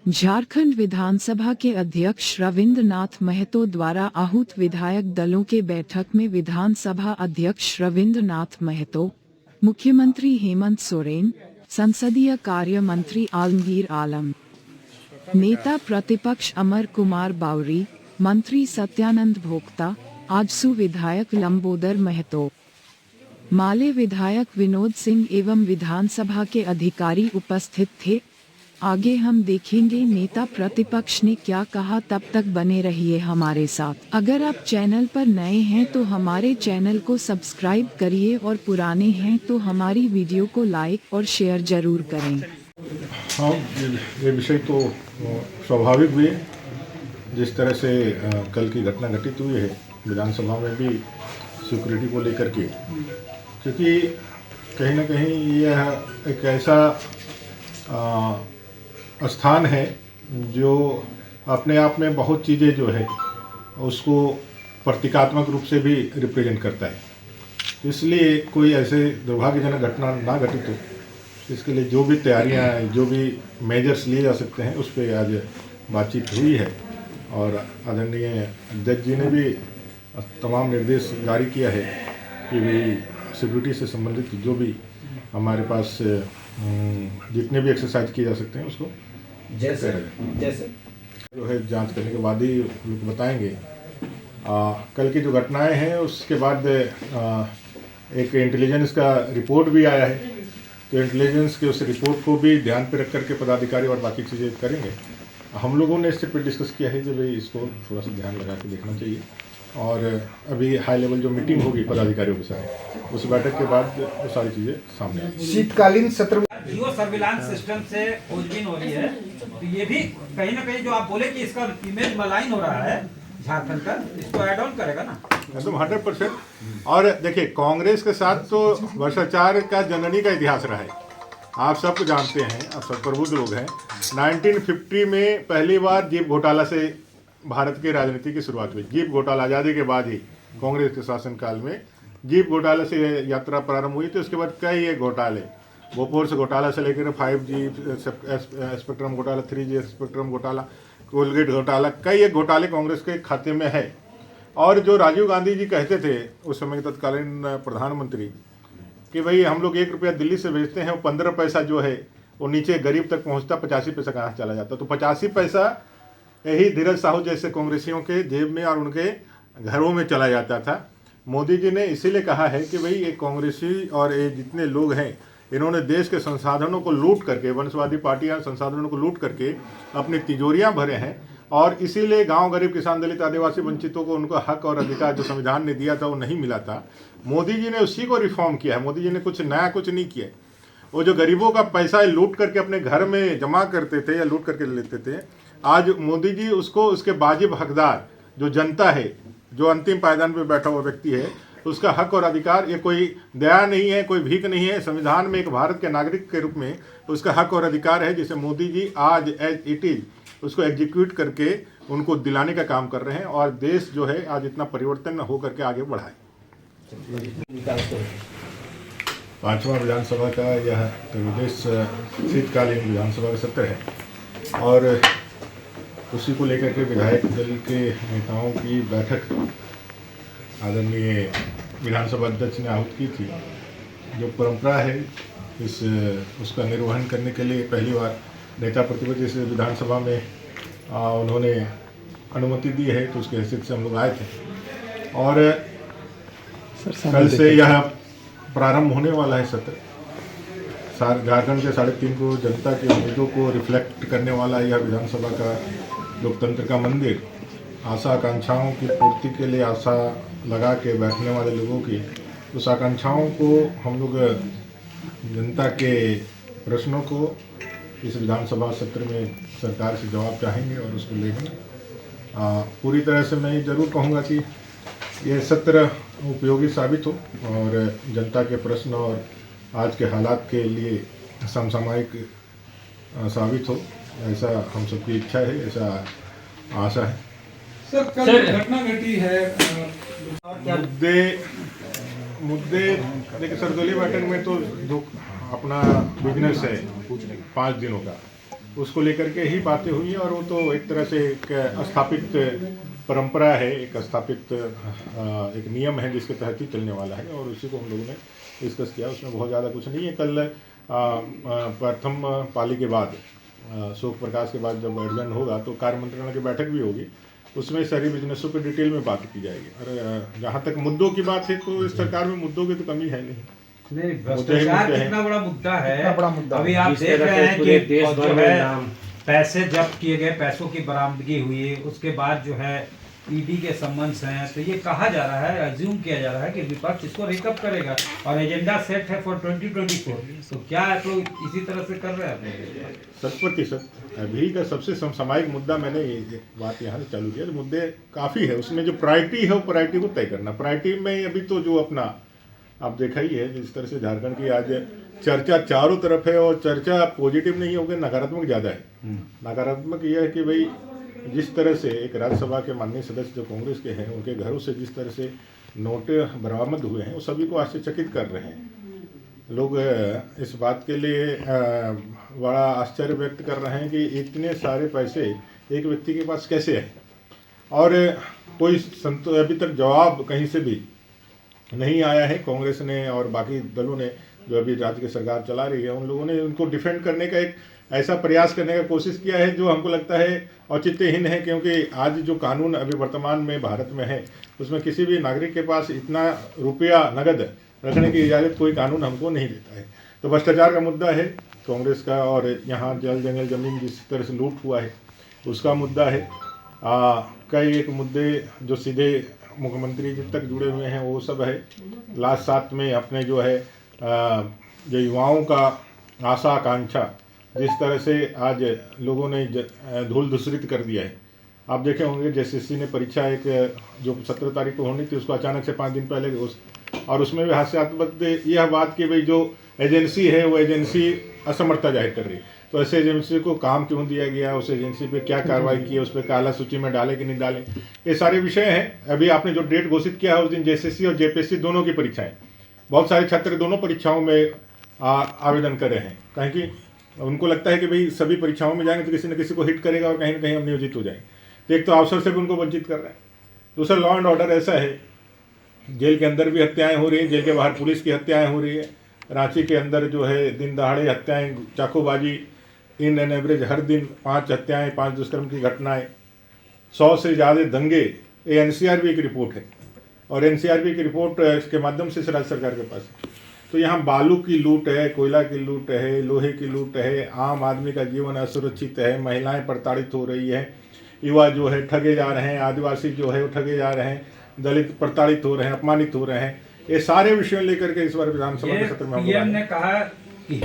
झारखंड विधानसभा के अध्यक्ष रविंद्रनाथ महतो द्वारा आहूत विधायक दलों के बैठक में विधानसभा अध्यक्ष रविंद्रनाथ महतो, मुख्यमंत्री हेमंत सोरेन, संसदीय कार्य मंत्री आलमगीर आलम, नेता प्रतिपक्ष अमर कुमार बावरी, मंत्री सत्यानंद भोक्ता, आजसू विधायक लंबोदर महतो, माले विधायक विनोद सिंह एवं विधानसभा के अधिकारी उपस्थित थे। आगे हम देखेंगे नेता प्रतिपक्ष ने क्या कहा। तब तक बने रहिए हमारे साथ। अगर आप चैनल पर नए हैं तो हमारे चैनल को सब्सक्राइब करिए और पुराने हैं तो हमारी वीडियो को लाइक और शेयर जरूर करें। हाँ, ये विषय तो स्वाभाविक भी है। जिस तरह से कल की घटना घटित हुई है विधानसभा में भी सिक्योरिटी को लेकर के, क्योंकि कहीं ना कहीं यह एक ऐसा स्थान है जो अपने आप में बहुत चीज़ें जो है उसको प्रतीकात्मक रूप से भी रिप्रेजेंट करता है। इसलिए कोई ऐसे दुर्भाग्यजनक घटना ना घटित हो, इसके लिए जो भी तैयारियां हैं, जो भी मेजर्स लिए जा सकते हैं, उस पर आज बातचीत हुई है। और आदरणीय अध्यक्ष जी ने भी तमाम निर्देश जारी किया है कि भाई सिक्योरिटी से संबंधित जो भी हमारे पास जितने भी एक्सरसाइज किए जा सकते हैं उसको जैसे जो है जांच करने के बाद ही लोग बताएंगे। कल की जो घटनाएं हैं उसके बाद एक इंटेलिजेंस का रिपोर्ट भी आया है, तो इंटेलिजेंस के उस रिपोर्ट को भी ध्यान पे रख करके पदाधिकारी और बाकी चीज़ें करेंगे। हम लोगों ने इससे पे डिस्कस किया है कि भाई इसको थोड़ा सा ध्यान लगा के देखना चाहिए। और अभी हाई लेवल जो मीटिंग होगी पदाधिकारियों के साथ, उस बैठक के बाद वो सारी चीज़ें सामने आएंगी। शीतकालीन सत्र जियो सर्विलांस सिस्टम से खोजबीन हो रही है, तो ये भी कहीं ना कहीं जो आप बोले कि इसका इमेज मलाइन हो रहा है झारखंड का, इसको ऐड ऑन करेगा ना एकदम 100%। और देखिए, कांग्रेस के साथ तो भ्रष्टाचार का जननी का इतिहास रहा है, आप सबको जानते हैं, आप सब प्रबुद्ध लोग हैं। 1950 में पहली बार जीप घोटाला से भारत की राजनीति की शुरुआत हुई। जीप घोटाला आज़ादी के बाद ही कांग्रेस के शासनकाल में जीप घोटाले से यात्रा प्रारंभ हुई थी। उसके बाद कई ये घोटाले, बोफोर्स घोटाला से लेकर 5G स्पेक्ट्रम घोटाला, 3G स्पेक्ट्रम घोटाला, कोलगेट घोटाला, कई एक घोटाले कांग्रेस के खाते में है। और जो राजीव गांधी जी कहते थे उस समय के तत्कालीन प्रधानमंत्री कि भाई हम लोग 1 रुपया दिल्ली से भेजते हैं, वो 15 पैसा जो है वो नीचे गरीब तक पहुंचता, 85 पैसा कहाँ चला जाता। तो 85 पैसा यही धीरज साहू जैसे कांग्रेसियों के जेब में और उनके घरों में चला जाता था। मोदी जी ने इसीलिए कहा है कि भाई ये कांग्रेसी और ये जितने लोग हैं, इन्होंने देश के संसाधनों को लूट करके, वंशवादी पार्टियां संसाधनों को लूट करके अपनी तिजोरियां भरे हैं। और इसीलिए गांव, गरीब, किसान, दलित, आदिवासी, वंचितों को उनको हक और अधिकार जो संविधान ने दिया था वो नहीं मिला था। मोदी जी ने उसी को रिफॉर्म किया है। मोदी जी ने कुछ नया कुछ नहीं किया। वो जो गरीबों का पैसा लूट करके अपने घर में जमा करते थे या लूट करके लेते थे, आज मोदी जी उसको उसके वाजिब हकदार जो जनता है, जो अंतिम पायदान पर बैठा हुआ व्यक्ति है, उसका हक और अधिकार, ये कोई दया नहीं है, कोई भीख नहीं है। संविधान में एक भारत के नागरिक के रूप में उसका हक और अधिकार है, जिसे मोदी जी आज एज इट इज उसको एग्जीक्यूट करके उनको दिलाने का काम कर रहे हैं। और देश जो है आज इतना परिवर्तन हो करके आगे बढ़ा है। 5वां विधानसभा का यह प्रदेश शीतकालीन विधानसभा का सत्र है और उसी को लेकर के विधायक दल के नेताओं की बैठक आदरणीय विधानसभा अध्यक्ष ने आहूत की थी। जो परंपरा है उसका निर्वहन करने के लिए पहली बार नेता प्रतिपक्ष जैसे विधानसभा में उन्होंने अनुमति दी है, तो उसके हैसियत से हम लोग आए थे। और कल से यह प्रारंभ होने वाला है सत्र। झारखंड के 3.5 करोड़ जनता की उम्मीदों को रिफ्लेक्ट करने वाला यह विधानसभा का लोकतंत्र का मंदिर, आशा आकांक्षाओं की पूर्ति के लिए आशा लगा के बैठने वाले लोगों की उस आकांक्षाओं को हम लोग जनता के प्रश्नों को इस विधानसभा सत्र में सरकार से जवाब चाहेंगे और उसको लेंगे। पूरी तरह से मैं ज़रूर कहूँगा कि ये सत्र उपयोगी साबित हो और जनता के प्रश्न और आज के हालात के लिए समसामयिक साबित हो, ऐसा हम सबकी इच्छा है, ऐसा आशा है। सर, कल घटना घटी है, मुद्दे देखिए, सर्वदलीय बैठक में तो जो अपना बिजनेस है 5 दिनों का, उसको लेकर के ही बातें हुई हैं, और वो तो एक तरह से एक स्थापित परंपरा है, एक स्थापित एक नियम है जिसके तहत ही चलने वाला है, और उसी को हम लोगों ने डिस्कस किया। उसमें बहुत ज़्यादा कुछ नहीं है। कल प्रथम पाली के बाद शोक प्रकाश के बाद जब एडजर्न होगा तो कार्य मंत्रणा की बैठक भी होगी, उसमें सारी बिजनेसों पे डिटेल में बात की जाएगी। और जहाँ तक मुद्दों की बात है तो इस सरकार में मुद्दों की तो कमी है नहीं। भ्रष्टाचार कितना बड़ा मुद्दा है। बड़ा मुद्दा अभी आप देख रहे हैं कि जो है पैसे जब्त किए गए, पैसों की बरामदगी हुई है, उसके बाद जो है ईडी के सम्मन्स हैं, तो ये कहा जा रहा है, अज्यूम किया जा रहा है कि विपक्ष इसको रिकअप करेगा और एजेंडा सेट है फॉर 2024। तो क्या है, तो इसी तरह से कर रहे हैं 100%। अभी का सबसे समसामयिक मुद्दा, मैंने ये बात यहाँ से चालू किया, तो मुद्दे काफ़ी है, उसमें जो प्रायोरिटी है वो प्रायोरिटी को तय करना। प्रायोरिटी में अभी तो जो अपना आप देखा ही है जिस तरह से झारखंड की आज चर्चा चारों तरफ है, और चर्चा पॉजिटिव नहीं होगी, नकारात्मक ज़्यादा है। नकारात्मक यह है कि भाई जिस तरह से एक राज्यसभा के माननीय सदस्य जो कांग्रेस के हैं, उनके घरों से जिस तरह से नोट बरामद हुए हैं, वो सभी को आश्चर्यचकित कर रहे हैं। लोग इस बात के लिए बड़ा आश्चर्य व्यक्त कर रहे हैं कि इतने सारे पैसे एक व्यक्ति के पास कैसे है, और कोई अभी तक जवाब कहीं से भी नहीं आया है। कांग्रेस ने और बाकी दलों ने जो अभी राज्य की सरकार चला रही है, उन लोगों ने उनको डिफेंड करने का एक ऐसा प्रयास करने का कोशिश किया है जो हमको लगता है औचित्यहीन है, क्योंकि आज जो कानून अभी वर्तमान में भारत में है, उसमें किसी भी नागरिक के पास इतना रुपया नगद रखने की इजाज़त कोई कानून हमको नहीं देता है। तो भ्रष्टाचार का मुद्दा है कांग्रेस का, और यहाँ जल जंगल जमीन जिस तरह से लूट हुआ है उसका मुद्दा है। कई एक मुद्दे जो सीधे मुख्यमंत्री जी तक जुड़े हुए हैं वो सब है। लास्ट साथ में अपने जो है जो युवाओं का आशा आकांक्षा जिस तरह से आज लोगों ने धूल धूसरित कर दिया है। आप देखे होंगे जेएसएससी ने परीक्षा एक जो 17 तारीख को होनी थी, उसको अचानक से 5 दिन पहले और उसमें भी हास्यास्पद यह बात कि भाई जो एजेंसी है वो एजेंसी असमर्थता जाहिर कर रही है। तो ऐसे एजेंसी को काम क्यों दिया गया, उस एजेंसी पे क्या कार्रवाई की है, उस पर काला सूची में डाले कि नहीं डाले, ये सारे विषय हैं। अभी आपने जो डेट घोषित किया है उस दिन जेएसएससी और जेपीएससी दोनों की परीक्षाएं, बहुत सारे छात्र दोनों परीक्षाओं में आवेदन कर रहे हैं, कहीं कि उनको लगता है कि भाई सभी परीक्षाओं में जाएंगे तो किसी न किसी को हिट करेगा और कहीं ना कहीं हम नियोजित हो जाएंगे। तो एक तो अवसर से भी उनको वंचित कर रहा है। दूसरा लॉ एंड ऑर्डर ऐसा है, जेल के अंदर भी हत्याएं हो रही हैं, जेल के बाहर पुलिस की हत्याएं हो रही है। रांची के अंदर जो है दिन दहाड़े हत्याएं, चाकूबाजी, इन एन एवरेज हर दिन 5 हत्याएं, 5 दुष्कर्म की घटनाएं, 100 से ज़्यादा दंगे। ये एनसीआरबी की रिपोर्ट है, और एनसीआरबी की रिपोर्ट के माध्यम से राज्य सरकार के पास है। तो यहाँ बालू की लूट है, कोयला की लूट है, लोहे की लूट है, आम आदमी का जीवन असुरक्षित है, महिलाएं प्रताड़ित हो रही है, युवा जो है ठगे जा रहे हैं, आदिवासी जो है वो ठगे जा रहे हैं, दलित प्रताड़ित हो रहे हैं, अपमानित हो रहे हैं। ये सारे विषयों लेकर के इस बार विधानसभा के सत्र में पीएम ने कहा कि